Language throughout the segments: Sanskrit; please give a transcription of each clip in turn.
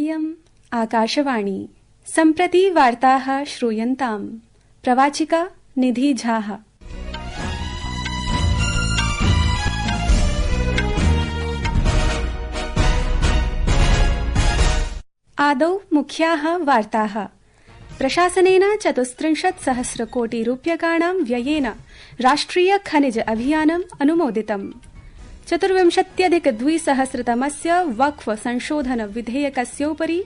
इयम् आकाशवाणी। सम्प्रति वार्ताः श्रूयन्ताम्। प्रवाचिका निधि झाः। आदौ मुख्याः वार्ताः। प्रशासनेन 34 कोटि रूप्यकाणां व्ययेन राष्ट्रिय खनिज अभियानम् अनुमोदितम्। 24,200 तमस्य वक्फ संशोधन विधेयकस्योपरि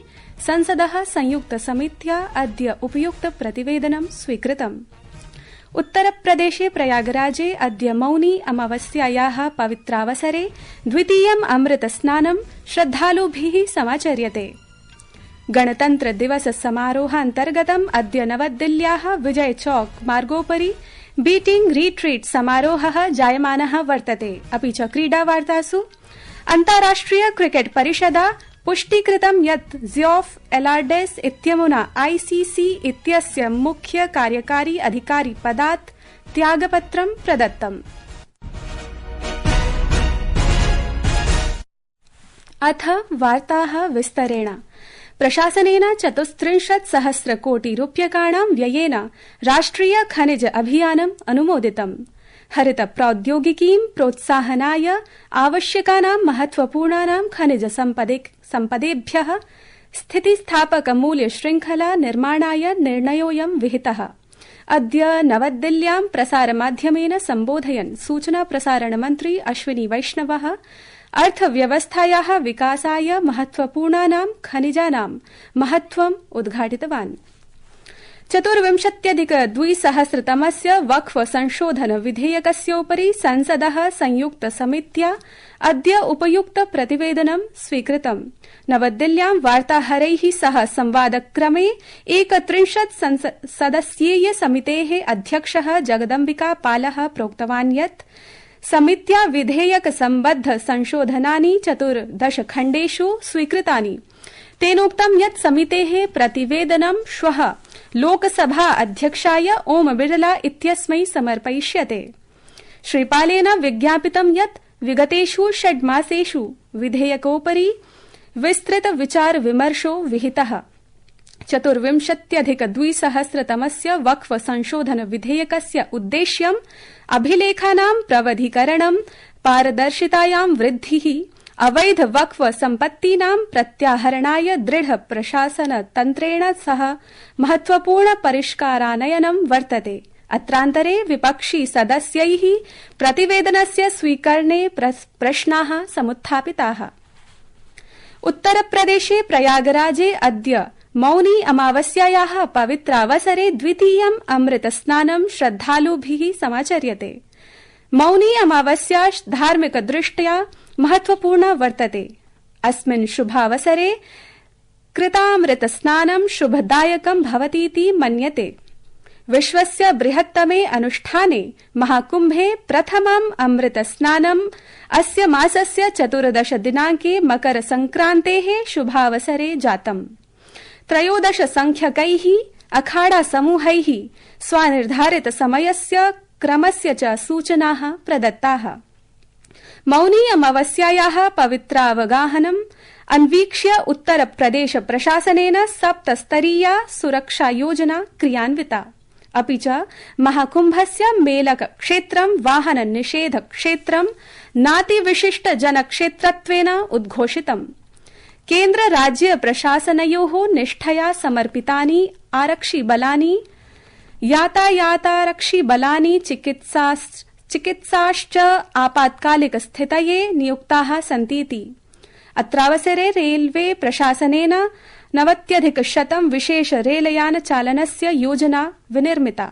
संसदः संयुक्त समित्या अद्य उपयुक्त प्रतिवेदनं स्वीकृतम्। उत्तरप्रदेशे प्रयागराजे अद्य मौनी अमावस्यायाः पवित्रावसरे द्वितीयम् अमृत स्नानं श्रद्धालुभिः समाचर्यते। गणतन्त्र दिवस समारोहान्तर्गतम् अद्य नवदिल्ल्याः विजय चौक मार्गोपरि बीटिंग रिट्रीट समारोहः जायमानः वर्तते। अपि च क्रीडावार्तासु अन्ताराष्ट्रिय क्रिकेट परिषदा पुष्टीकृतं यत् जियोफ एलार्डेस इत्यमुना आईसीसी इत्यस्य मुख्य कार्यकारी अधिकारी पदात् त्यागपत्रं प्रदत्तम्। अथ वार्ताः विस्तरेण। प्रशासनेन 34,000 कोटि रूप्यकाणां व्ययेन राष्ट्रिय खनिज अभियानम् अनुमोदितम्। हरित प्रौद्योगिकीं प्रोत्साहनाय आवश्यकानां महत्वपूर्णानां खनिज सम्पदेभ्यः स्थितिस्थापक मूल्य श्रृंखला निर्माणाय निर्णयोऽयं विहितः। अद्य नवदिल्ल्यां प्रसारमाध्यमेन सम्बोधयन् सूचना प्रसारण मन्त्री अश्विनी वैष्णवः अर्थव्यवस्थायाः विकासाय महत्वपूर्णानां खनिजानां महत्वम् उद्घाटितवान्। 24,200 तमस्य वक्फ संशोधन विधेयकस्योपरि संसदः संयुक्त समित्या अद्य उपयुक्त प्रतिवेदनं स्वीकृतम्। नवदिल्ल्यां वार्ताहरैः सह संवादक्रमे 31 सदस्यीय समितेः अध्यक्षः जगदम्बिका पालः प्रोक्तवान् यत् समित्या विधेयक सम्बद्ध संशोधनानि 14 खण्डेषु स्वीकृतानि। तेनोक्तं यत् समितेः प्रतिवेदनं श्वः लोकसभा अध्यक्षाय ओम बिरला इत्यस्मै समर्पयिष्यते। श्रीपालेन विज्ञापितं यत् विगतेषु 6 मासेषु विधेयकोपरि विस्तृत विचार विमर्शो विहितः। 24,200 तमस्य वक्फ संशोधन विधेयकस्य उद्देश्यम् अभिलेखानां प्रवधीकरणं, पारदर्शितायां वृद्धिः, अवैध वक्फ सम्पत्तीनां प्रत्याहरणाय दृढ प्रशासन तन्त्रेण सह महत्वपूर्ण परिष्कारानयनं वर्तते। अत्रान्तरे विपक्षी सदस्यैः प्रतिवेदनस्य स्वीकरणे प्रश्नाः समुत्थापिताः। उत्तरप्रदेशे प्रयागराजे अद्य मौनी अमावस्यायाः पवित्रावसरे द्वितीयम् अमृत स्नानं श्रद्धालुभिः समाचर्यते। मौनी अमावस्या धार्मिक दृष्ट्या महत्वपूर्णा वर्तते। अस्मिन् शुभावसरे कृतामृत स्नानं शुभदायकं भवतीति मन्यते। विश्वस्य बृहत्तमे अनुष्ठाने महाकुम्भे प्रथमम् अमृत स्नानम् अस्य मासस्य 14 दिनाङ्के मकर संक्रान्तेः शुभावसरे जातम्। 13 संख्यकैः अखाड़ा समूहैः स्वानिर्धारित समयस्य क्रमस्य च सूचनाः प्रदत्ताः। मौनी अमावस्यायाः पवित्रावगाहनम् अन्वीक्ष्य उत्तरप्रदेश प्रशासनेन 7 स्तरीया सुरक्षा योजना क्रियान्विता। अपि च महाकुम्भस्य मेलक क्षेत्रं वाहन निषेध क्षेत्रं नातिविशिष्ट जनक्षेत्रत्वेन उद्घोषितम्। केन्द्र राज्य प्रशासनयोः निष्ठया समर्पितानि आरक्षिबलानि, यातायातारक्षिबलानि, चिकित्साश्च आपात्कालिक स्थितये नियुक्ताः सन्तीति। अत्रावसरे रेलवे प्रशासनेन 90,100 विशेष रेलयान चालनस्य योजना विनिर्मिता।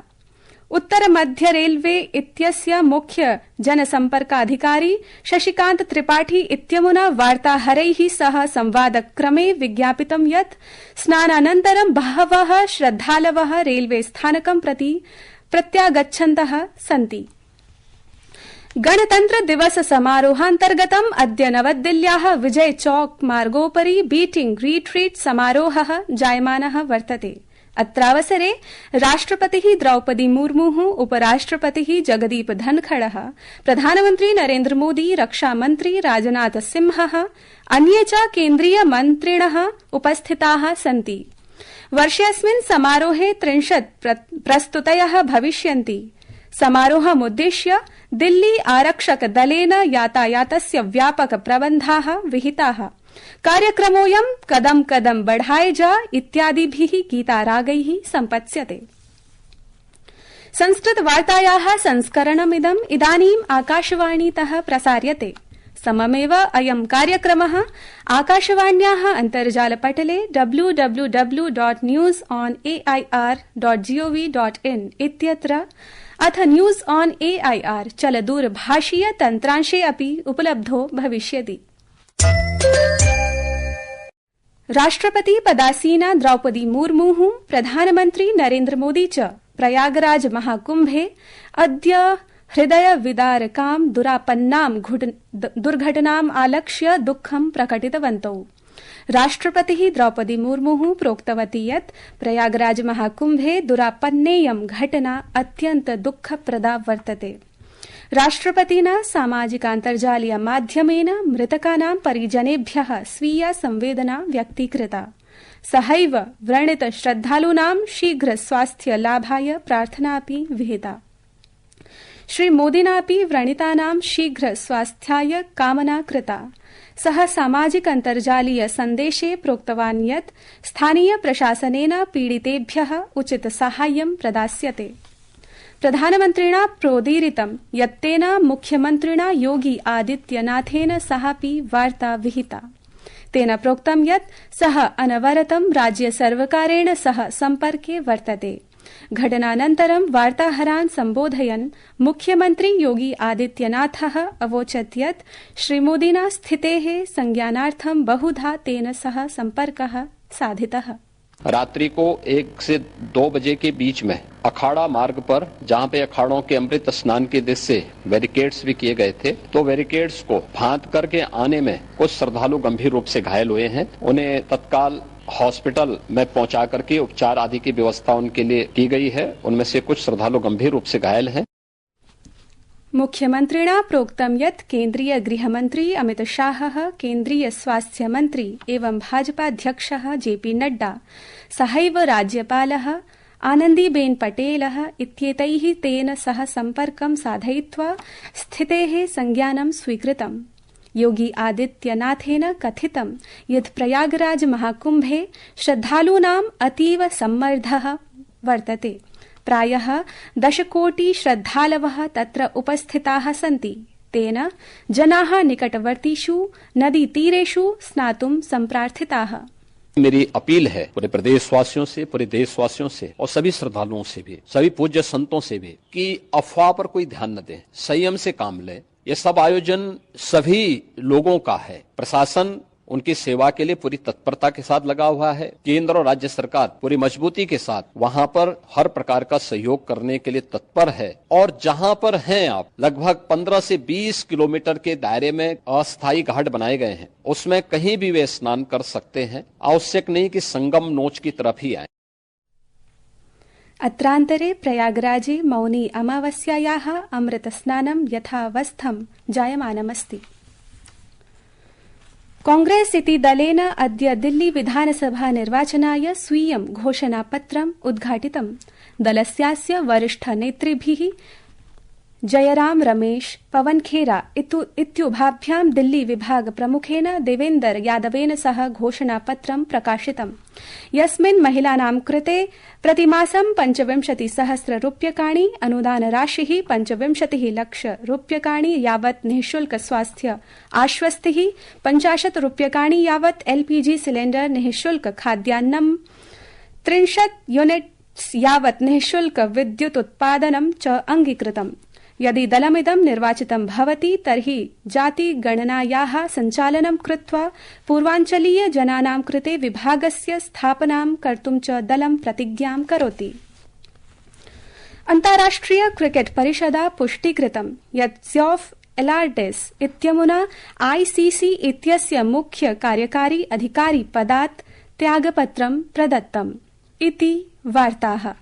उत्तर मध्य रेलवे इत्यस्य मुख्य जनसम्पर्काधिकारी शशिकान्त त्रिपाठी इत्यमुना वार्ताहरैः सह संवादक्रमे विज्ञापितं यत् स्नानानन्तरं बहवः श्रद्धालवः रेलवे स्थानकं प्रति प्रत्यागच्छन्तः सन्ति। गणतन्त्र दिवस समारोहान्तर्गतम् अद्य नवदिल्ल्याः विजय चौक मार्गोपरि बीटिंग रिट्रीट समारोहः जायमानः वर्तते। अत्रावसरे राष्ट्रपतिः द्रौपदी मुर्मुः, उपराष्ट्रपतिः जगदीप धनखड़ः, प्रधानमन्त्री नरेन्द्र मोदी, रक्षामन्त्री राजनाथ सिंहः, अन्ये च केन्द्रीय मन्त्रिणः उपस्थिताः सन्ति। वर्षेऽस्मिन् समारोहे 30 प्रस्तुतयः भविष्यन्ति। समारोहमुद्दिश्य दिल्ली आरक्षक दलेन यातायातस्य व्यापक प्रबन्धाः विहिताः। कार्यक्रमोऽयं कदम कदम बढ़ाए जा इत्यादिभिः गीतारागैः सम्पत्स्यते। संस्कृतवार्तायाः संस्करणमिदम् इदानीम् आकाशवाणीतः प्रसार्यते। सममेव अयं कार्यक्रमः आकाशवाण्याः अन्तर्जालपटले www.newsonair.gov.in इत्यत्र अथ न्यूज ऑन एआईआर चलदूरभाषीय तन्त्रांशे अपि उपलब्धो भविष्यति। राष्ट्रपति पदासीना द्रौपदी मुर्मुः, प्रधानमन्त्री नरेन्द्र मोदी च प्रयागराज महाकुम्भे अद्य हृदय विदारकां दुरापन्नां दुर्घटनाम् आलक्ष्य दुःखं प्रकटितवन्तौ। राष्ट्रपतिः द्रौपदी मुर्मुः प्रोक्तवती यत् प्रयागराज महाकुम्भे दुरापन्नेयं घटना अत्यन्त दुःखप्रदा वर्तते। राष्ट्रपतिना सामाजिकान्तर्जालीय माध्यमेन मृतकानां परिजनेभ्यः स्वीया संवेदना व्यक्तीकृता। सहैव व्रणित श्रद्धालूनां शीघ्र स्वास्थ्य लाभाय प्रार्थनापि विहिता। श्रीमोदिनापि व्रणितानां शीघ्र स्वास्थ्याय कामना कृता। सः सामाजिक अन्तर्जालीय सन्देशे प्रोक्तवान् यत् स्थानीय प्रशासनेन पीडितेभ्यः उचित साहाय्यं प्रदास्यते। प्रधानमन्त्रिणा प्रोदीरितं यत् तेन मुख्यमन्त्रिणा योगी आदित्यनाथेन सहापि वार्ता विहिता। तेन प्रोक्तं यत् सः अनवरतं राज्य सर्वकारेण सह सम्पर्के वर्तते। घटनानन्तरं वार्ताहरान् सम्बोधयन् मुख्यमन्त्री योगी आदित्यनाथः अवोचत् यत् श्रीमोदिना स्थितेः संज्ञानार्थं बहुधा तेन सह सम्पर्कः साधितः। रात्रि को 1 से 2 बजे के बीच में अखाड़ा मार्ग पर, जहां पे अखाड़ों के अमृत स्नान के दृश्य से बैरिकेड्स भी किए गए थे, तो बैरिकेड्स को फांद करके आने में कुछ श्रद्धालु गंभीर रूप से घायल हुए हैं। उन्हें तत्काल हॉस्पिटल में पहुंचा करके उपचार आदि की व्यवस्था उनके लिए की गई है। उनमें से कुछ श्रद्धालु गंभीर रूप से घायल हैं। मुख्यमन्त्रिणा प्रोक्तं यत् केन्द्रीय गृहमन्त्री अमित शाहः, केन्द्रीय स्वास्थ्य मन्त्री एवं भाजपाध्यक्षः जेपी नड्डा, सहैव राज्यपालः आनन्दीबेन पटेलः इत्येतैः तेन सह सम्पर्कं साधयित्वा स्थितेः संज्ञानं स्वीकृतम्। योगी आदित्यनाथेन कथितं यत् प्रयागराज महाकुम्भे श्रद्धालूनाम् अतीव सम्मर्दः वर्तते। प्रायः 10 कोटि श्रद्धालवः तत्र उपस्थिताः सन्ति। तेन जनाः निकटवर्तीषु नदीतीरेषु स्नातुं सम्प्रार्थिताः। मेरी अपील है पूरे प्रदेशवासियों से, पूरे देशवासियों से और सभी श्रद्धालुओं से भी, सभी पूज्य संतों से भी, कि अफवाह पर कोई ध्यान न दें, संयम से काम लें। ये सब आयोजन सभी लोगों का है। प्रशासन उनकी सेवा के लिए पूरी तत्परता के साथ लगा हुआ है। केंद्र और राज्य सरकार पूरी मजबूती के साथ वहां पर हर प्रकार का सहयोग करने के लिए तत्पर है। और जहां पर हैं आप, लगभग 15 से 20 किलोमीटर के दायरे में अस्थायी घाट बनाए गए हैं, उसमें कहीं भी वे स्नान कर सकते हैं। आवश्यक नहीं कि संगम नोच की तरफ ही आए। अत्रान्तरे प्रयागराजे मौनी अमावस्यायाः अमृत स्नानं यथावस्थं जायमानमस्ति। कांग्रेस इति दलेन अद्य दिल्ली विधानसभा निर्वाचनाय स्वीयं घोषणापत्रम् उद्घाटितम्। दलस्यास्य वरिष्ठ नेतृभिः जयराम रमेश, पवन खेरा इत्युभाभ्यां दिल्ली विभाग प्रमुखेन देवेंदर यादवेन सह घोषणापत्रं प्रकाशितम्, यस्मिन् महिलानां कृते प्रतिमासं 25,000 रूप्यकाणि, अनुदानराशिः 25 लाख रूप्यकाणि यावत् निःशुल्क स्वास्थ्य आश्वस्तिः, 50 रूप्यकाणि यावत् एलपीजी सिलेण्डर निःशुल्क खाद्यान्नं, 30 यूनिट्स यावत् निःशुल्क विद्युत् उत्पादनं च अंगीकृतम्। यदि दलमिदं निर्वाचितं भवति तर्हि जातिगणनायाः सञ्चालनं कृत्वा पूर्वाञ्चलीय जनानां कृते विभागस्य स्थापनां कर्तुं च दलं प्रतिज्ञां करोति। अन्ताराष्ट्रिय क्रिकेट परिषदा पुष्टीकृतं यत् ज़ॉफ एलार्टेस इत्यमुना आईसीसी इत्यस्य मुख्य कार्यकारी अधिकारी पदात् त्यागपत्रं प्रदत्तम् इति वार्ताः।